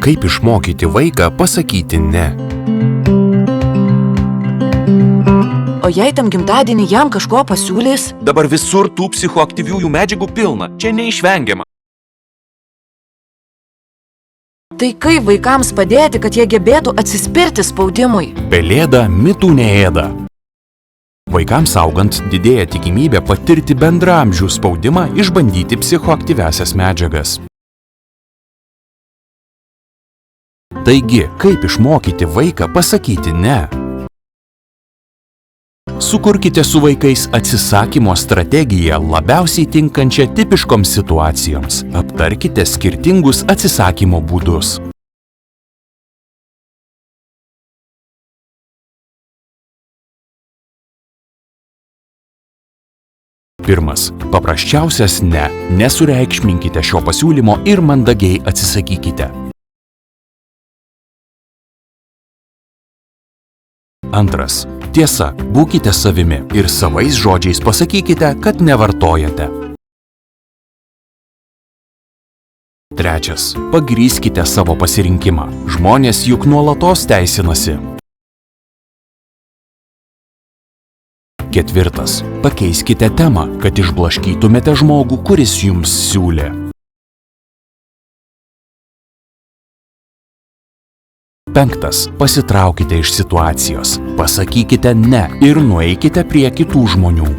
Kaip išmokyti vaiką pasakyti ne? O jei tam gimtadienį jam kažko pasiūlys? Dabar visur tų psichoaktyviųjų medžiagų pilna. Čia neišvengiama. Tai kaip vaikams padėti, kad jie gebėtų atsispirti spaudimui? Pelėda mitų neėda. Vaikams augant didėja tikimybė patirti bendraamžių spaudimą išbandyti psichoaktyviąsias medžiagas. Taigi, kaip išmokyti vaiką pasakyti ne? Sukurkite su vaikais atsisakymo strategiją labiausiai tinkančią tipiškoms situacijoms. Aptarkite skirtingus atsisakymo būdus. Pirmas. Paprasčiausias ne. Nesureikšminkite šio pasiūlymo ir mandagiai atsisakykite. Antras. Tiesa, būkite savimi ir savais žodžiais pasakykite, kad nevartojate. Trečias. Pagrįskite savo pasirinkimą. Žmonės juk nuolatos teisinasi. Ketvirtas. Pakeiskite temą, kad išblaškytumėte žmogų, kuris jums siūlė. Penktas. Pasitraukite iš situacijos. Pasakykite ne ir nueikite prie kitų žmonių.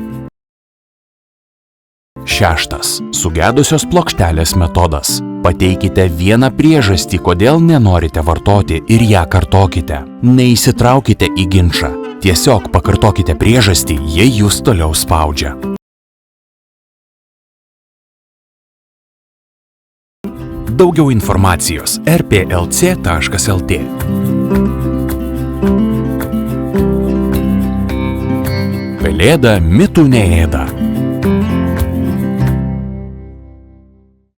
Šeštas. Sugedusios plokštelės metodas. Pateikite vieną priežastį, kodėl nenorite vartoti ir ją kartokite. Neįsitraukite į ginčą. Tiesiog pakartokite priežastį, jei jūs toliau spaudžia. Daugiau informacijos rplc.lt. Pelėda mitų neėda.